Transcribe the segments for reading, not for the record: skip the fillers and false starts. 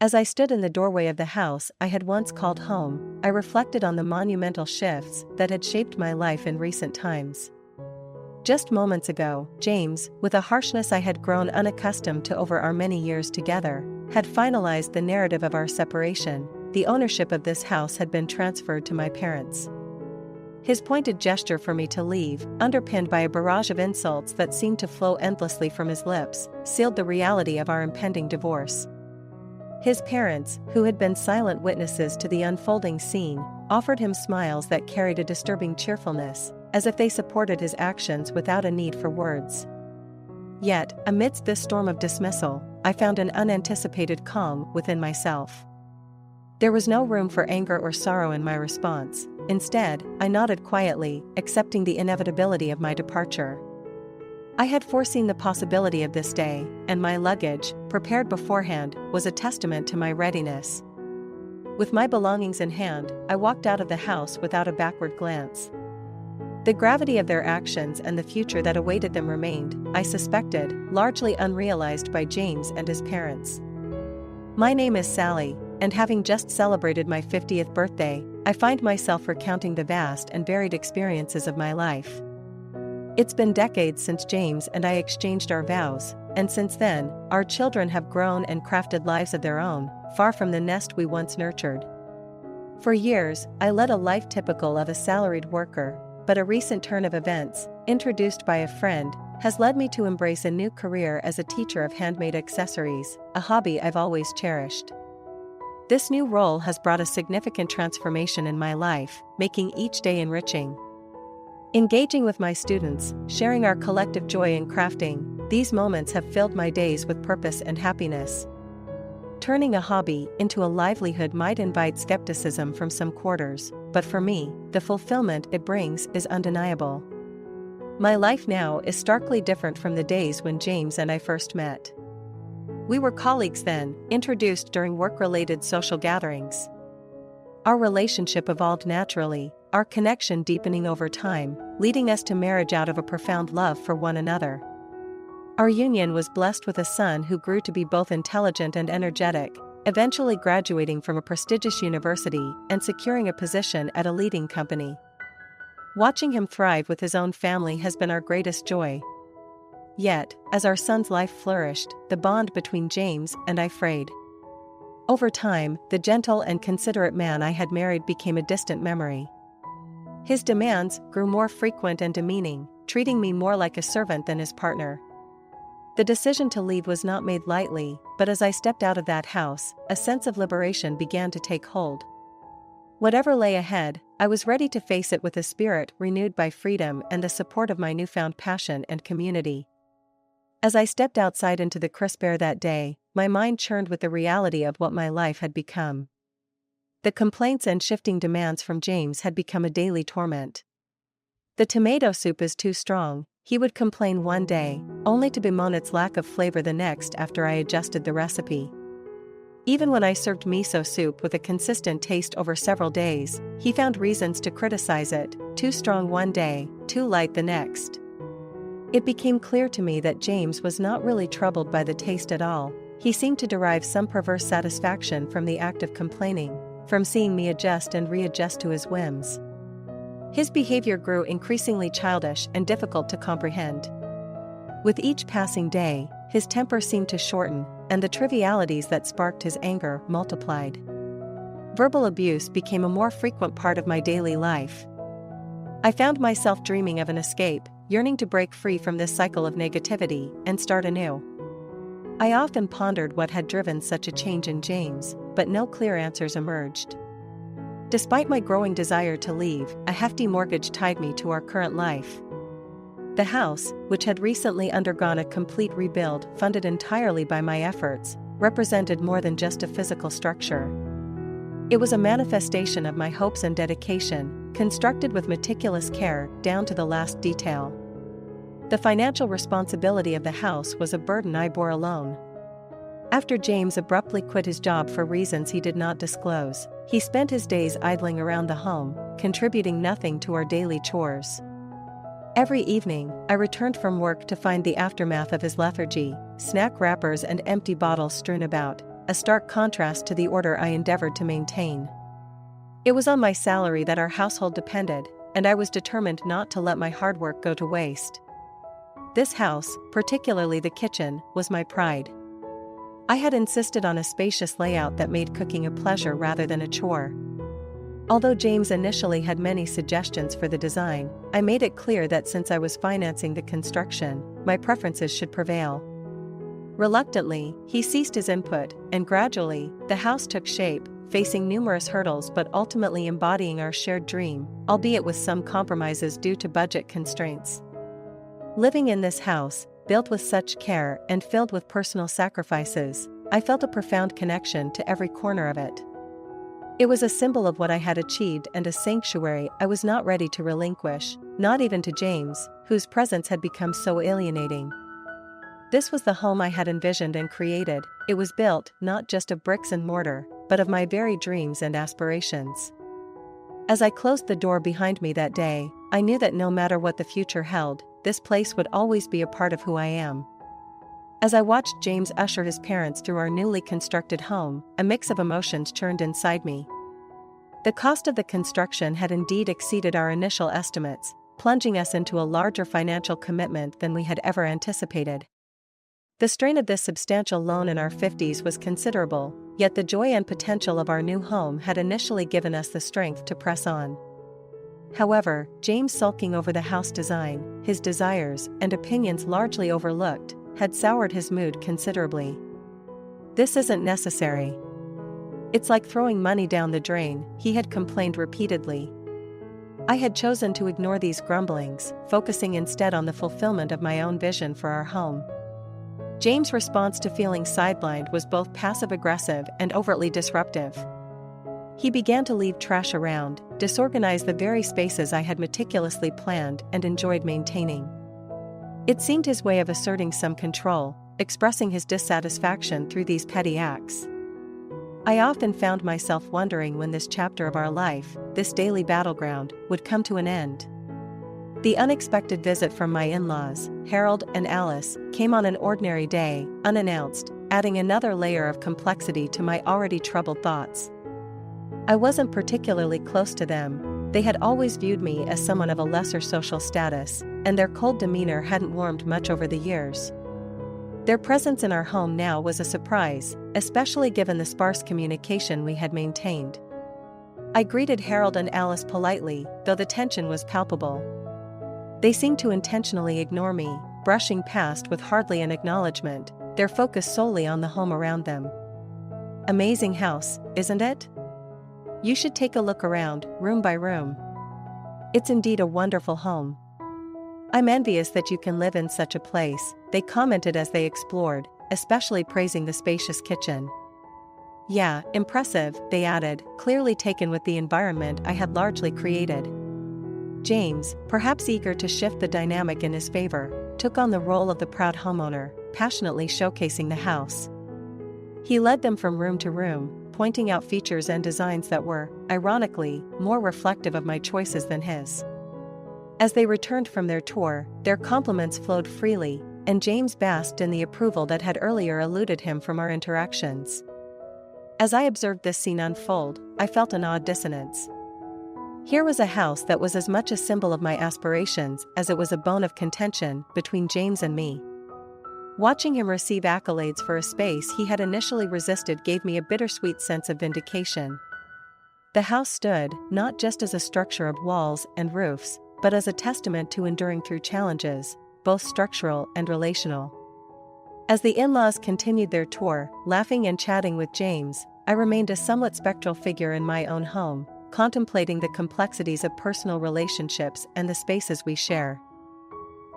As I stood in the doorway of the house I had once called home, I reflected on the monumental shifts that had shaped my life in recent times. Just moments ago, James, with a harshness I had grown unaccustomed to over our many years together, had finalized the narrative of our separation. The ownership of this house had been transferred to my parents. His pointed gesture for me to leave, underpinned by a barrage of insults that seemed to flow endlessly from his lips, sealed the reality of our impending divorce. His parents, who had been silent witnesses to the unfolding scene, offered him smiles that carried a disturbing cheerfulness, as if they supported his actions without a need for words. Yet, amidst this storm of dismissal, I found an unanticipated calm within myself. There was no room for anger or sorrow in my response. Instead, I nodded quietly, accepting the inevitability of my departure. I had foreseen the possibility of this day, and my luggage, prepared beforehand, was a testament to my readiness. With my belongings in hand, I walked out of the house without a backward glance. The gravity of their actions and the future that awaited them remained, I suspected, largely unrealized by James and his parents. My name is Sally, and having just celebrated my 50th birthday, I find myself recounting the vast and varied experiences of my life. It's been decades since James and I exchanged our vows, and since then, our children have grown and crafted lives of their own, far from the nest we once nurtured. For years, I led a life typical of a salaried worker, but a recent turn of events, introduced by a friend, has led me to embrace a new career as a teacher of handmade accessories, a hobby I've always cherished. This new role has brought a significant transformation in my life, making each day enriching. Engaging with my students, sharing our collective joy in crafting, these moments have filled my days with purpose and happiness. Turning a hobby into a livelihood might invite skepticism from some quarters, but for me, the fulfillment it brings is undeniable. My life now is starkly different from the days when James and I first met. We were colleagues then, introduced during work-related social gatherings. Our relationship evolved naturally, our connection deepening over time, leading us to marriage out of a profound love for one another. Our union was blessed with a son who grew to be both intelligent and energetic, eventually graduating from a prestigious university and securing a position at a leading company. Watching him thrive with his own family has been our greatest joy. Yet, as our son's life flourished, the bond between James and I frayed. Over time, the gentle and considerate man I had married became a distant memory. His demands grew more frequent and demeaning, treating me more like a servant than his partner. The decision to leave was not made lightly, but as I stepped out of that house, a sense of liberation began to take hold. Whatever lay ahead, I was ready to face it with a spirit renewed by freedom and the support of my newfound passion and community. As I stepped outside into the crisp air that day, my mind churned with the reality of what my life had become. The complaints and shifting demands from James had become a daily torment. The tomato soup is too strong, he would complain one day, only to bemoan its lack of flavor the next after I adjusted the recipe. Even when I served miso soup with a consistent taste over several days, he found reasons to criticize it, too strong one day, too light the next. It became clear to me that James was not really troubled by the taste at all. He seemed to derive some perverse satisfaction from the act of complaining, from seeing me adjust and readjust to his whims. His behavior grew increasingly childish and difficult to comprehend. With each passing day, his temper seemed to shorten, and the trivialities that sparked his anger multiplied. Verbal abuse became a more frequent part of my daily life. I found myself dreaming of an escape, yearning to break free from this cycle of negativity and start anew. I often pondered what had driven such a change in James, but no clear answers emerged. Despite my growing desire to leave, a hefty mortgage tied me to our current life. The house, which had recently undergone a complete rebuild funded entirely by my efforts, represented more than just a physical structure. It was a manifestation of my hopes and dedication, constructed with meticulous care down to the last detail. The financial responsibility of the house was a burden I bore alone. After James abruptly quit his job for reasons he did not disclose, he spent his days idling around the home, contributing nothing to our daily chores. Every evening, I returned from work to find the aftermath of his lethargy, snack wrappers and empty bottles strewn about, a stark contrast to the order I endeavored to maintain. It was on my salary that our household depended, and I was determined not to let my hard work go to waste. This house, particularly the kitchen, was my pride. I had insisted on a spacious layout that made cooking a pleasure rather than a chore. Although James initially had many suggestions for the design, I made it clear that since I was financing the construction, my preferences should prevail. Reluctantly, he ceased his input, and gradually, the house took shape, facing numerous hurdles but ultimately embodying our shared dream, albeit with some compromises due to budget constraints. Living in this house, built with such care and filled with personal sacrifices, I felt a profound connection to every corner of it. It was a symbol of what I had achieved and a sanctuary I was not ready to relinquish, not even to James, whose presence had become so alienating. This was the home I had envisioned and created. It was built not just of bricks and mortar, but of my very dreams and aspirations. As I closed the door behind me that day, I knew that no matter what the future held, this place would always be a part of who I am. As I watched James usher his parents through our newly constructed home, a mix of emotions churned inside me. The cost of the construction had indeed exceeded our initial estimates, plunging us into a larger financial commitment than we had ever anticipated. The strain of this substantial loan in our 50s was considerable, yet the joy and potential of our new home had initially given us the strength to press on. However, James sulking over the house design, his desires and opinions largely overlooked, had soured his mood considerably. "This isn't necessary. It's like throwing money down the drain," he had complained repeatedly. I had chosen to ignore these grumblings, focusing instead on the fulfillment of my own vision for our home. James' response to feeling sidelined was both passive-aggressive and overtly disruptive. He began to leave trash around, disorganize the very spaces I had meticulously planned and enjoyed maintaining. It seemed his way of asserting some control, expressing his dissatisfaction through these petty acts. I often found myself wondering when this chapter of our life, this daily battleground, would come to an end. The unexpected visit from my in-laws, Harold and Alice, came on an ordinary day, unannounced, adding another layer of complexity to my already troubled thoughts. I wasn't particularly close to them. They had always viewed me as someone of a lesser social status, and their cold demeanor hadn't warmed much over the years. Their presence in our home now was a surprise, especially given the sparse communication we had maintained. I greeted Harold and Alice politely, though the tension was palpable. They seemed to intentionally ignore me, brushing past with hardly an acknowledgement, their focus solely on the home around them. "Amazing house, isn't it? You should take a look around, room by room. It's indeed a wonderful home. I'm envious that you can live in such a place," they commented as they explored, especially praising the spacious kitchen. "Yeah, impressive," they added, clearly taken with the environment I had largely created. James, perhaps eager to shift the dynamic in his favor, took on the role of the proud homeowner, passionately showcasing the house. He led them from room to room, pointing out features and designs that were, ironically, more reflective of my choices than his. As they returned from their tour, their compliments flowed freely, and James basked in the approval that had earlier eluded him from our interactions. As I observed this scene unfold, I felt an odd dissonance. Here was a house that was as much a symbol of my aspirations as it was a bone of contention between James and me. Watching him receive accolades for a space he had initially resisted gave me a bittersweet sense of vindication. The house stood, not just as a structure of walls and roofs, but as a testament to enduring through challenges, both structural and relational. As the in-laws continued their tour, laughing and chatting with James, I remained a somewhat spectral figure in my own home, contemplating the complexities of personal relationships and the spaces we share.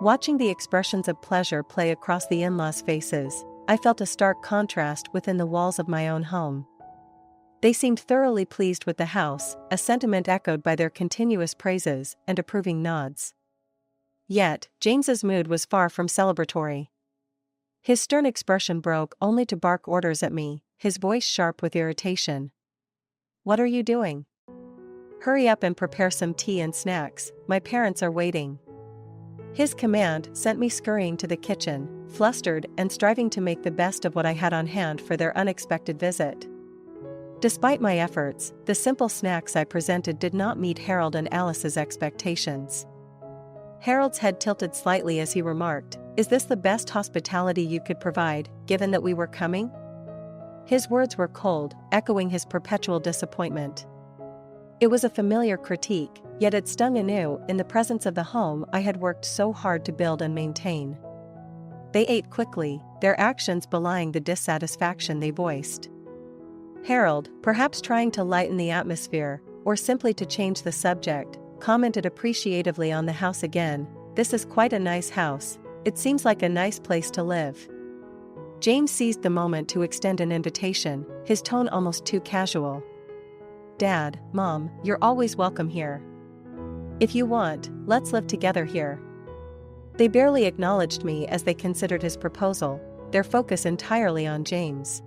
Watching the expressions of pleasure play across the in-laws' faces, I felt a stark contrast within the walls of my own home. They seemed thoroughly pleased with the house, a sentiment echoed by their continuous praises and approving nods. Yet, James's mood was far from celebratory. His stern expression broke only to bark orders at me, his voice sharp with irritation. "What are you doing? Hurry up and prepare some tea and snacks, my parents are waiting." His command sent me scurrying to the kitchen, flustered and striving to make the best of what I had on hand for their unexpected visit. Despite my efforts, the simple snacks I presented did not meet Harold and Alice's expectations. Harold's head tilted slightly as he remarked, "Is this the best hospitality you could provide, given that we were coming?" His words were cold, echoing his perpetual disappointment. It was a familiar critique, yet it stung anew in the presence of the home I had worked so hard to build and maintain. They ate quickly, their actions belying the dissatisfaction they voiced. Harold, perhaps trying to lighten the atmosphere, or simply to change the subject, commented appreciatively on the house again. "This is quite a nice house. It seems like a nice place to live." James seized the moment to extend an invitation, his tone almost too casual. "Dad, Mom, you're always welcome here. If you want, let's live together here." They barely acknowledged me as they considered his proposal, their focus entirely on James.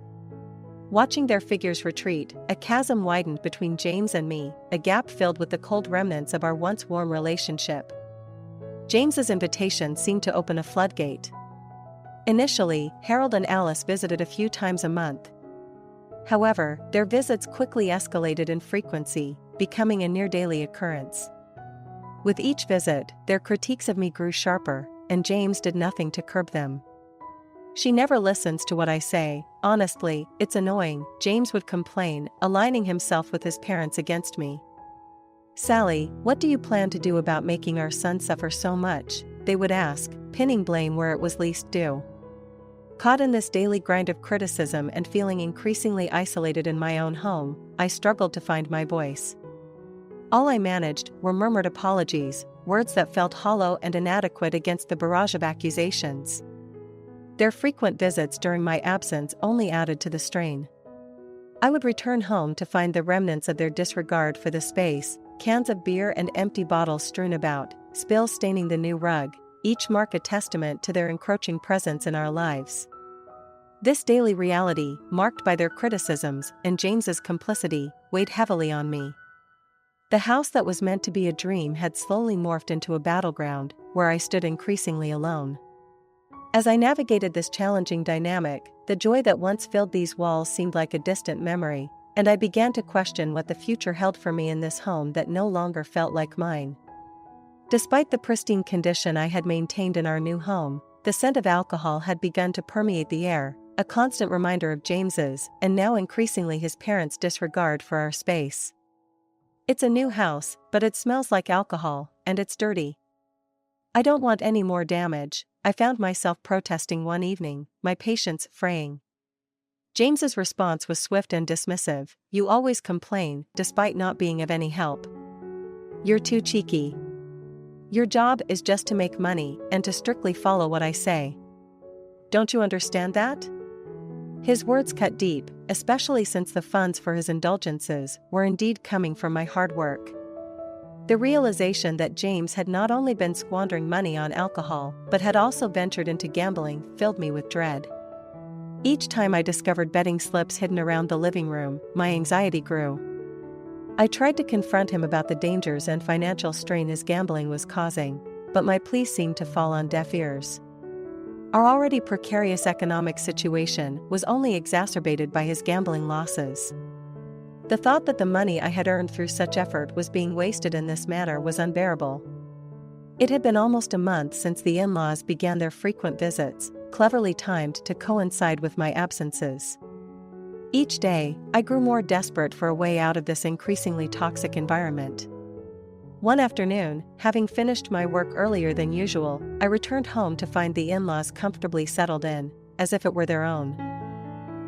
Watching their figures retreat, a chasm widened between James and me, a gap filled with the cold remnants of our once warm relationship. James's invitation seemed to open a floodgate. Initially, Harold and Alice visited a few times a month. However, their visits quickly escalated in frequency, becoming a near-daily occurrence. With each visit, their critiques of me grew sharper, and James did nothing to curb them. "She never listens to what I say, honestly, it's annoying," James would complain, aligning himself with his parents against me. "Sally, what do you plan to do about making our son suffer so much?" they would ask, pinning blame where it was least due. Caught in this daily grind of criticism and feeling increasingly isolated in my own home, I struggled to find my voice. All I managed were murmured apologies, words that felt hollow and inadequate against the barrage of accusations. Their frequent visits during my absence only added to the strain. I would return home to find the remnants of their disregard for the space, cans of beer and empty bottles strewn about, spills staining the new rug, each mark a testament to their encroaching presence in our lives. This daily reality, marked by their criticisms and James's complicity, weighed heavily on me. The house that was meant to be a dream had slowly morphed into a battleground, where I stood increasingly alone. As I navigated this challenging dynamic, the joy that once filled these walls seemed like a distant memory, and I began to question what the future held for me in this home that no longer felt like mine. Despite the pristine condition I had maintained in our new home, the scent of alcohol had begun to permeate the air, a constant reminder of James's, and now increasingly his parents' disregard for our space. "It's a new house, but it smells like alcohol, and it's dirty. I don't want any more damage," I found myself protesting one evening, my patience fraying. James's response was swift and dismissive. "You always complain, despite not being of any help. You're too cheeky. Your job is just to make money and to strictly follow what I say. Don't you understand that?" His words cut deep, especially since the funds for his indulgences were indeed coming from my hard work. The realization that James had not only been squandering money on alcohol but had also ventured into gambling filled me with dread. Each time I discovered betting slips hidden around the living room, my anxiety grew. I tried to confront him about the dangers and financial strain his gambling was causing, but my pleas seemed to fall on deaf ears. Our already precarious economic situation was only exacerbated by his gambling losses. The thought that the money I had earned through such effort was being wasted in this manner was unbearable. It had been almost a month since the in-laws began their frequent visits, cleverly timed to coincide with my absences. Each day, I grew more desperate for a way out of this increasingly toxic environment. One afternoon, having finished my work earlier than usual, I returned home to find the in-laws comfortably settled in, as if it were their own.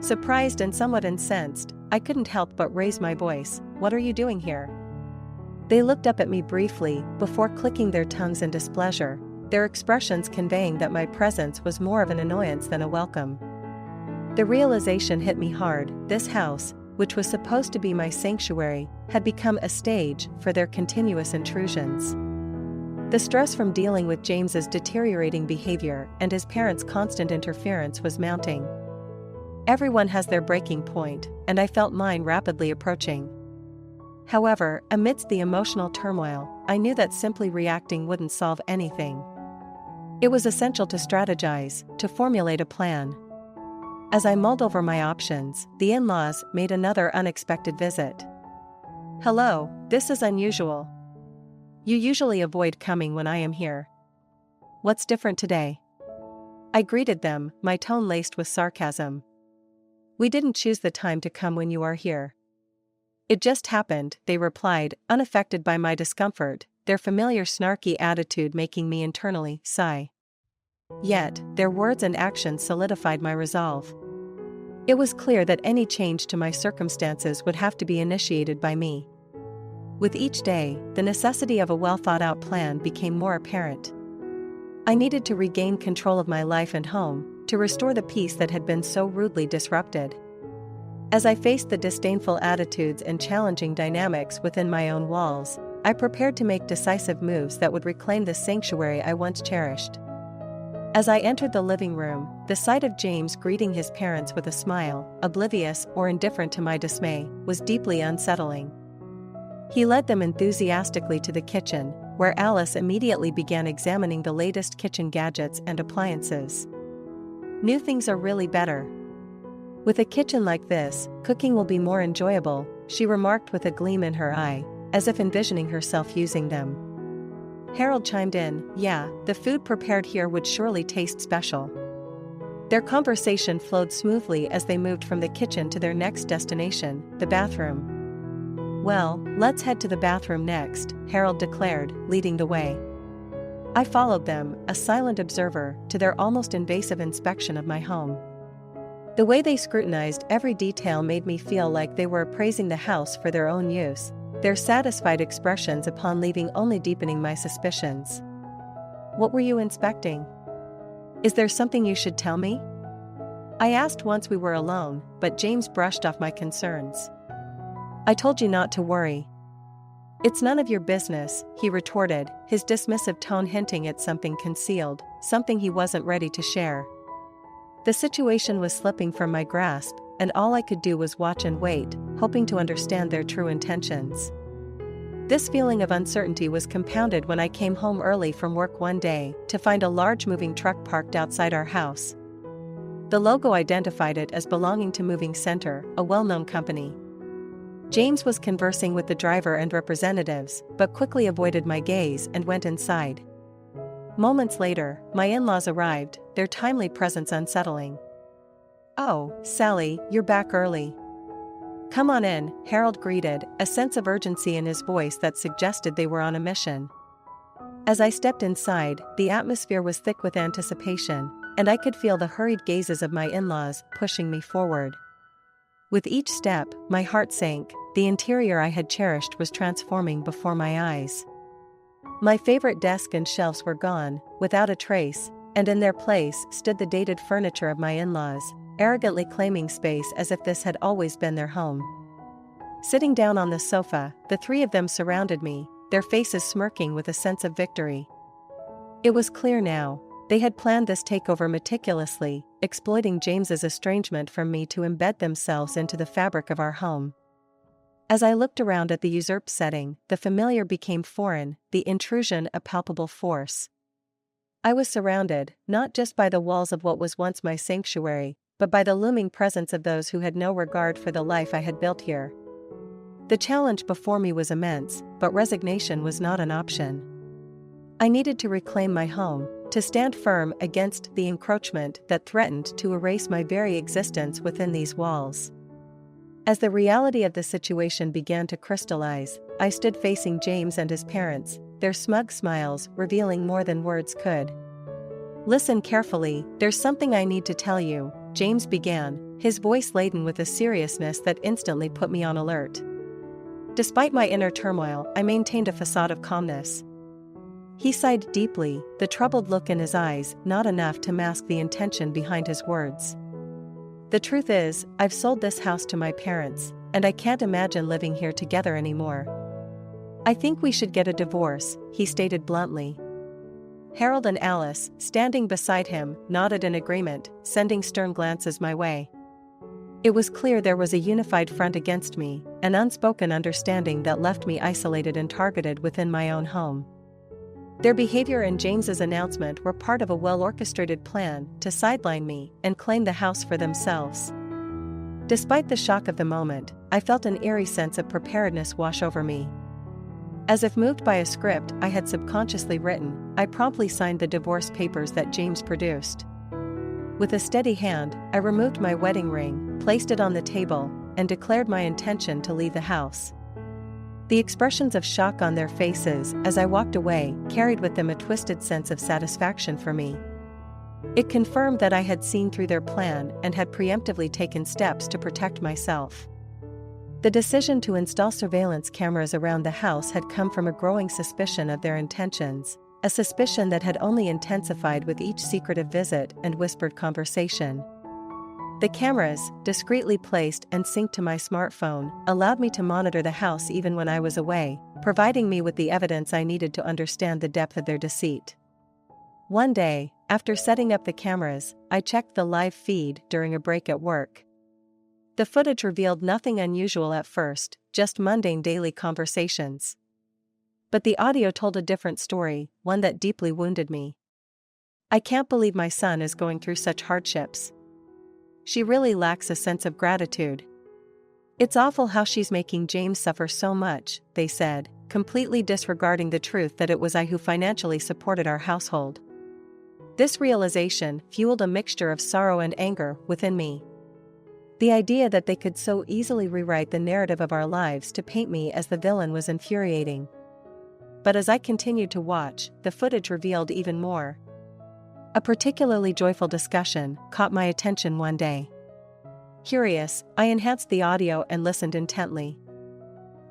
Surprised and somewhat incensed, I couldn't help but raise my voice. "What are you doing here?" They looked up at me briefly, before clicking their tongues in displeasure, their expressions conveying that my presence was more of an annoyance than a welcome. The realization hit me hard. This house, which was supposed to be my sanctuary, had become a stage for their continuous intrusions. The stress from dealing with James's deteriorating behavior and his parents' constant interference was mounting. Everyone has their breaking point, and I felt mine rapidly approaching. However, amidst the emotional turmoil, I knew that simply reacting wouldn't solve anything. It was essential to strategize, to formulate a plan. As I mulled over my options, the in-laws made another unexpected visit. "Hello, this is unusual. You usually avoid coming when I am here. What's different today?" I greeted them, my tone laced with sarcasm. "We didn't choose the time to come when you are here. It just happened," they replied, unaffected by my discomfort, their familiar snarky attitude making me internally sigh. Yet, their words and actions solidified my resolve. It was clear that any change to my circumstances would have to be initiated by me. With each day, the necessity of a well-thought-out plan became more apparent. I needed to regain control of my life and home, to restore the peace that had been so rudely disrupted. As I faced the disdainful attitudes and challenging dynamics within my own walls, I prepared to make decisive moves that would reclaim the sanctuary I once cherished. As I entered the living room, the sight of James greeting his parents with a smile, oblivious or indifferent to my dismay, was deeply unsettling. He led them enthusiastically to the kitchen, where Alice immediately began examining the latest kitchen gadgets and appliances. "New things are really better. With a kitchen like this, cooking will be more enjoyable," she remarked with a gleam in her eye, as if envisioning herself using them. Harold chimed in, "Yeah, the food prepared here would surely taste special." Their conversation flowed smoothly as they moved from the kitchen to their next destination, the bathroom. "Well, let's head to the bathroom next," Harold declared, leading the way. I followed them, a silent observer, to their almost invasive inspection of my home. The way they scrutinized every detail made me feel like they were appraising the house for their own use, their satisfied expressions upon leaving only deepening my suspicions. "What were you inspecting? Is there something you should tell me?" I asked once we were alone, but James brushed off my concerns. "I told you not to worry." "It's none of your business," he retorted, his dismissive tone hinting at something concealed, something he wasn't ready to share. The situation was slipping from my grasp, and all I could do was watch and wait, hoping to understand their true intentions. This feeling of uncertainty was compounded when I came home early from work one day to find a large moving truck parked outside our house. The logo identified it as belonging to Moving Center, a well-known company. James was conversing with the driver and representatives, but quickly avoided my gaze and went inside. Moments later, my in-laws arrived, their timely presence unsettling. "Oh, Sally, you're back early. Come on in," Harold greeted, a sense of urgency in his voice that suggested they were on a mission. As I stepped inside, the atmosphere was thick with anticipation, and I could feel the hurried gazes of my in-laws pushing me forward. With each step, my heart sank, the interior I had cherished was transforming before my eyes. My favorite desk and shelves were gone, without a trace, and in their place stood the dated furniture of my in-laws, arrogantly claiming space as if this had always been their home. Sitting down on the sofa, the three of them surrounded me, their faces smirking with a sense of victory. It was clear now, they had planned this takeover meticulously, exploiting James's estrangement from me to embed themselves into the fabric of our home. As I looked around at the usurped setting, the familiar became foreign, the intrusion a palpable force. I was surrounded, not just by the walls of what was once my sanctuary, but by the looming presence of those who had no regard for the life I had built here. The challenge before me was immense, but resignation was not an option. I needed to reclaim my home, to stand firm against the encroachment that threatened to erase my very existence within these walls. As the reality of the situation began to crystallize, I stood facing James and his parents, their smug smiles revealing more than words could. "Listen carefully, there's something I need to tell you," James began, his voice laden with a seriousness that instantly put me on alert. Despite my inner turmoil, I maintained a facade of calmness. He sighed deeply, the troubled look in his eyes not enough to mask the intention behind his words. "The truth is, I've sold this house to my parents, and I can't imagine living here together anymore. I think we should get a divorce," he stated bluntly. Harold and Alice, standing beside him, nodded in agreement, sending stern glances my way. It was clear there was a unified front against me, an unspoken understanding that left me isolated and targeted within my own home. Their behavior and James's announcement were part of a well-orchestrated plan to sideline me and claim the house for themselves. Despite the shock of the moment, I felt an eerie sense of preparedness wash over me. As if moved by a script I had subconsciously written, I promptly signed the divorce papers that James produced. With a steady hand, I removed my wedding ring, placed it on the table, and declared my intention to leave the house. The expressions of shock on their faces as I walked away carried with them a twisted sense of satisfaction for me. It confirmed that I had seen through their plan and had preemptively taken steps to protect myself. The decision to install surveillance cameras around the house had come from a growing suspicion of their intentions, a suspicion that had only intensified with each secretive visit and whispered conversation. The cameras, discreetly placed and synced to my smartphone, allowed me to monitor the house even when I was away, providing me with the evidence I needed to understand the depth of their deceit. One day, after setting up the cameras, I checked the live feed during a break at work. The footage revealed nothing unusual at first, just mundane daily conversations. But the audio told a different story, one that deeply wounded me. "I can't believe my son is going through such hardships. She really lacks a sense of gratitude. It's awful how she's making James suffer so much," they said, completely disregarding the truth that it was I who financially supported our household. This realization fueled a mixture of sorrow and anger within me. The idea that they could so easily rewrite the narrative of our lives to paint me as the villain was infuriating. But as I continued to watch, the footage revealed even more. A particularly joyful discussion caught my attention one day. Curious, I enhanced the audio and listened intently.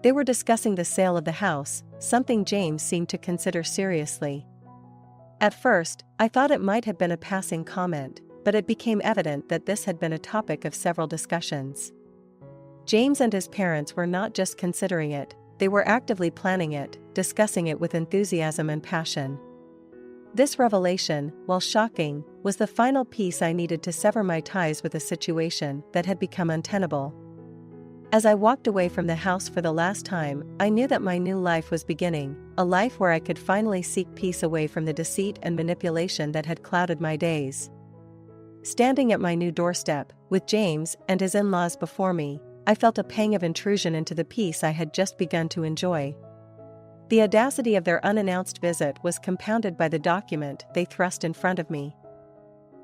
They were discussing the sale of the house, something James seemed to consider seriously. At first, I thought it might have been a passing comment, but it became evident that this had been a topic of several discussions. James and his parents were not just considering it, they were actively planning it, discussing it with enthusiasm and passion. This revelation, while shocking, was the final piece I needed to sever my ties with a situation that had become untenable. As I walked away from the house for the last time, I knew that my new life was beginning, a life where I could finally seek peace away from the deceit and manipulation that had clouded my days. Standing at my new doorstep, with James and his in-laws before me, I felt a pang of intrusion into the peace I had just begun to enjoy. The audacity of their unannounced visit was compounded by the document they thrust in front of me.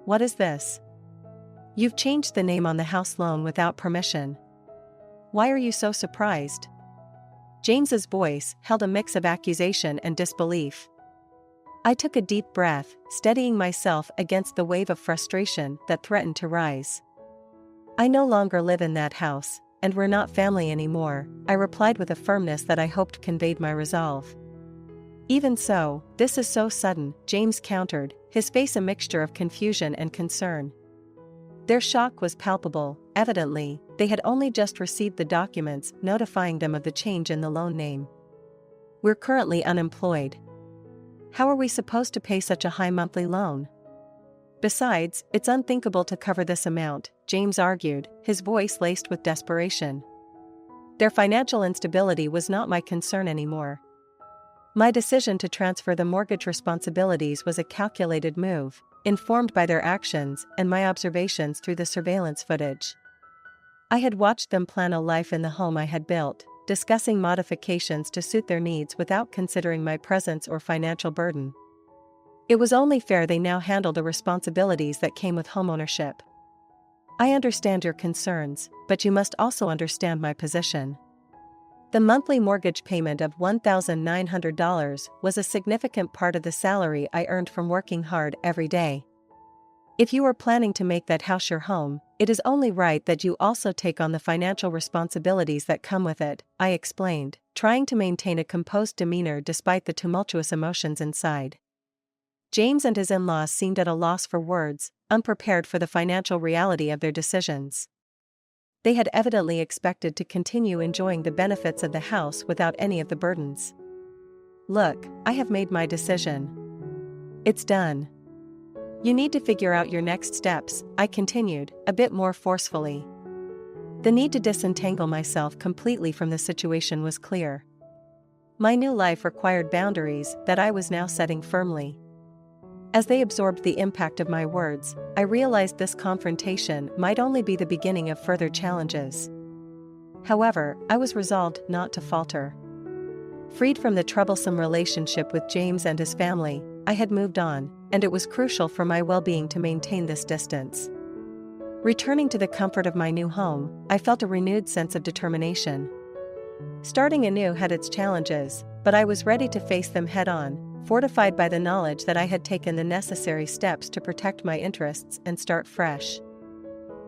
"What is this? You've changed the name on the house loan without permission. Why are you so surprised?" James's voice held a mix of accusation and disbelief. I took a deep breath, steadying myself against the wave of frustration that threatened to rise. "I no longer live in that house, and we're not family anymore," I replied with a firmness that I hoped conveyed my resolve. "Even so, this is so sudden," James countered, his face a mixture of confusion and concern. Their shock was palpable. Evidently, they had only just received the documents notifying them of the change in the loan name. "We're currently unemployed. How are we supposed to pay such a high monthly loan? Besides, it's unthinkable to cover this amount," James argued, his voice laced with desperation. Their financial instability was not my concern anymore. My decision to transfer the mortgage responsibilities was a calculated move, informed by their actions and my observations through the surveillance footage. I had watched them plan a life in the home I had built, discussing modifications to suit their needs without considering my presence or financial burden. It was only fair they now handle the responsibilities that came with homeownership. "I understand your concerns, but you must also understand my position." The monthly mortgage payment of $1,900 was a significant part of the salary I earned from working hard every day. "If you are planning to make that house your home, it is only right that you also take on the financial responsibilities that come with it," I explained, trying to maintain a composed demeanor despite the tumultuous emotions inside. James and his in-laws seemed at a loss for words, unprepared for the financial reality of their decisions. They had evidently expected to continue enjoying the benefits of the house without any of the burdens. "Look, I have made my decision. It's done. You need to figure out your next steps," I continued, a bit more forcefully. The need to disentangle myself completely from the situation was clear. My new life required boundaries that I was now setting firmly. As they absorbed the impact of my words, I realized this confrontation might only be the beginning of further challenges. However, I was resolved not to falter. Freed from the troublesome relationship with James and his family, I had moved on, and it was crucial for my well-being to maintain this distance. Returning to the comfort of my new home, I felt a renewed sense of determination. Starting anew had its challenges, but I was ready to face them head-on, fortified by the knowledge that I had taken the necessary steps to protect my interests and start fresh.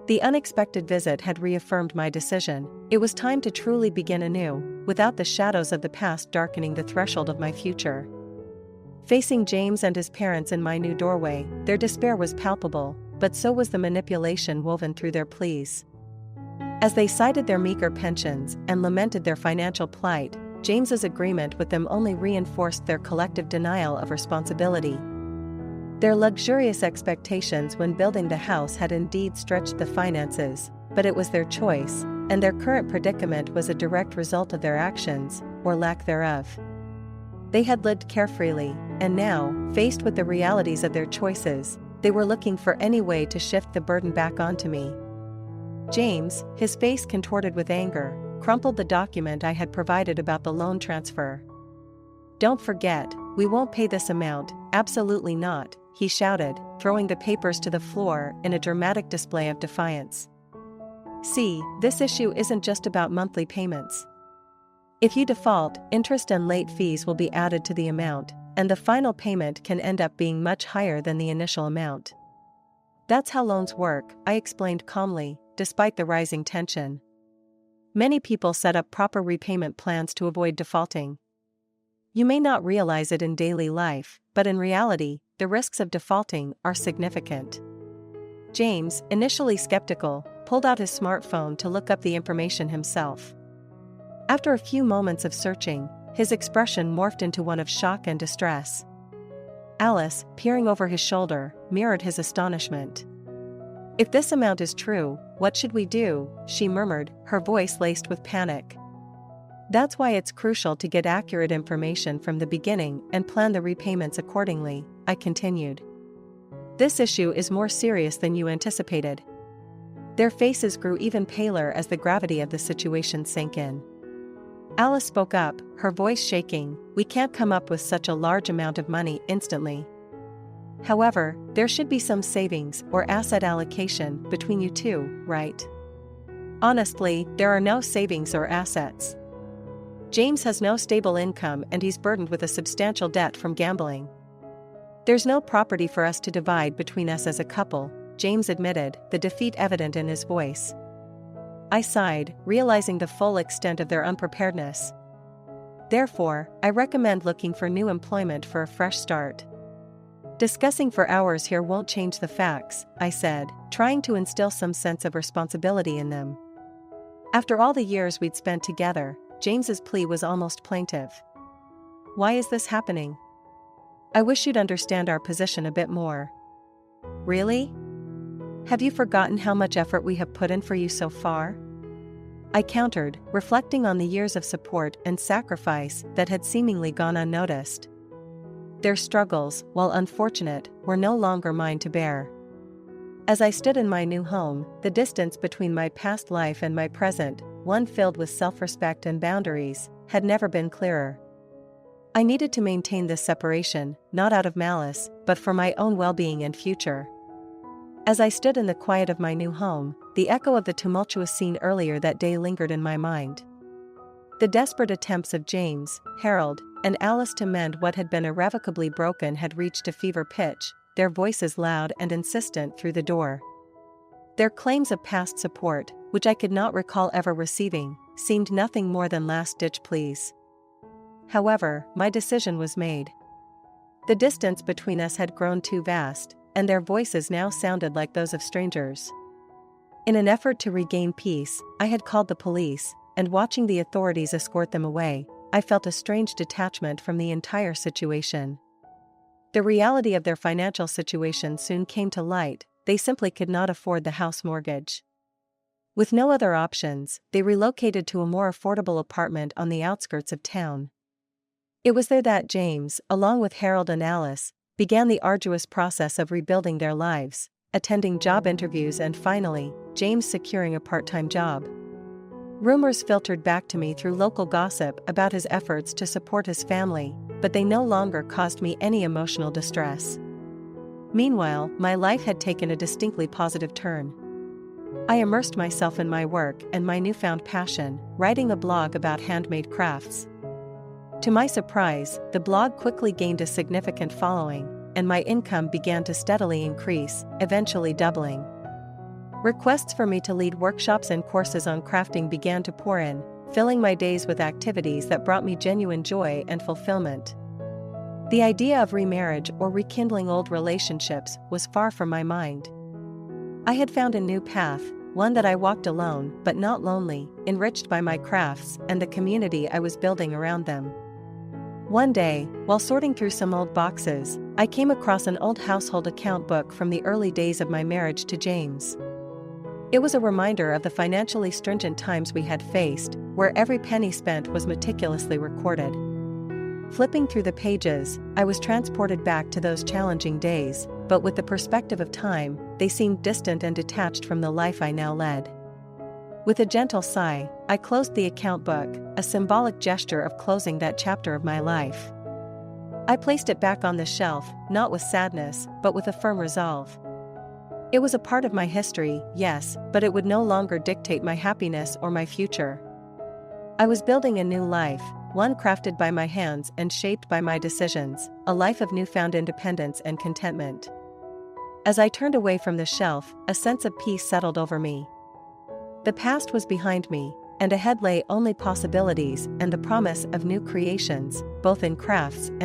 The unexpected visit had reaffirmed my decision. It was time to truly begin anew, without the shadows of the past darkening the threshold of my future. Facing James and his parents in my new doorway, their despair was palpable, but so was the manipulation woven through their pleas. As they cited their meager pensions and lamented their financial plight, James's agreement with them only reinforced their collective denial of responsibility. Their luxurious expectations when building the house had indeed stretched the finances, but it was their choice, and their current predicament was a direct result of their actions, or lack thereof. They had lived carefreely, and now, faced with the realities of their choices, they were looking for any way to shift the burden back onto me. James, his face contorted with anger, crumpled the document I had provided about the loan transfer. "Don't forget, we won't pay this amount, absolutely not," he shouted, throwing the papers to the floor in a dramatic display of defiance. "See, this issue isn't just about monthly payments. If you default, interest and late fees will be added to the amount, and the final payment can end up being much higher than the initial amount. That's how loans work," I explained calmly, despite the rising tension. Many people set up proper repayment plans to avoid defaulting. You may not realize it in daily life, but in reality, the risks of defaulting are significant. James, initially skeptical, pulled out his smartphone to look up the information himself. After a few moments of searching, his expression morphed into one of shock and distress. Alice, peering over his shoulder, mirrored his astonishment. "If this amount is true, what should we do?" she murmured, her voice laced with panic. "That's why it's crucial to get accurate information from the beginning and plan the repayments accordingly," I continued. "This issue is more serious than you anticipated." Their faces grew even paler as the gravity of the situation sank in. Alice spoke up, her voice shaking. "We can't come up with such a large amount of money instantly. However, there should be some savings or asset allocation between you two, right?" "Honestly, there are no savings or assets. James has no stable income and he's burdened with a substantial debt from gambling. There's no property for us to divide between us as a couple," James admitted, the defeat evident in his voice. I sighed, realizing the full extent of their unpreparedness. "Therefore, I recommend looking for new employment for a fresh start." "Discussing for hours here won't change the facts," I said, trying to instill some sense of responsibility in them. After all the years we'd spent together, James's plea was almost plaintive. "Why is this happening? I wish you'd understand our position a bit more." "Really? Have you forgotten how much effort we have put in for you so far?" I countered, reflecting on the years of support and sacrifice that had seemingly gone unnoticed. Their struggles, while unfortunate, were no longer mine to bear. As I stood in my new home, the distance between my past life and my present, one filled with self-respect and boundaries, had never been clearer. I needed to maintain this separation, not out of malice, but for my own well-being and future. As I stood in the quiet of my new home, the echo of the tumultuous scene earlier that day lingered in my mind. The desperate attempts of James, Harold, and Alice to mend what had been irrevocably broken had reached a fever pitch, their voices loud and insistent through the door. Their claims of past support, which I could not recall ever receiving, seemed nothing more than last-ditch pleas. However, my decision was made. The distance between us had grown too vast, and their voices now sounded like those of strangers. In an effort to regain peace, I had called the police, and watching the authorities escort them away, I felt a strange detachment from the entire situation. The reality of their financial situation soon came to light. They simply could not afford the house mortgage. With no other options, they relocated to a more affordable apartment on the outskirts of town. It was there that James, along with Harold and Alice, began the arduous process of rebuilding their lives, attending job interviews and finally, James securing a part-time job. Rumors filtered back to me through local gossip about his efforts to support his family, but they no longer caused me any emotional distress. Meanwhile, my life had taken a distinctly positive turn. I immersed myself in my work and my newfound passion, writing a blog about handmade crafts. To my surprise, the blog quickly gained a significant following, and my income began to steadily increase, eventually doubling. Requests for me to lead workshops and courses on crafting began to pour in, filling my days with activities that brought me genuine joy and fulfillment. The idea of remarriage or rekindling old relationships was far from my mind. I had found a new path, one that I walked alone but not lonely, enriched by my crafts and the community I was building around them. One day, while sorting through some old boxes, I came across an old household account book from the early days of my marriage to James. It was a reminder of the financially stringent times we had faced, where every penny spent was meticulously recorded. Flipping through the pages, I was transported back to those challenging days, but with the perspective of time, they seemed distant and detached from the life I now led. With a gentle sigh, I closed the account book, a symbolic gesture of closing that chapter of my life. I placed it back on the shelf, not with sadness, but with a firm resolve. It was a part of my history, yes, but it would no longer dictate my happiness or my future. I was building a new life, one crafted by my hands and shaped by my decisions, a life of newfound independence and contentment. As I turned away from the shelf, a sense of peace settled over me. The past was behind me, and ahead lay only possibilities and the promise of new creations, both in crafts and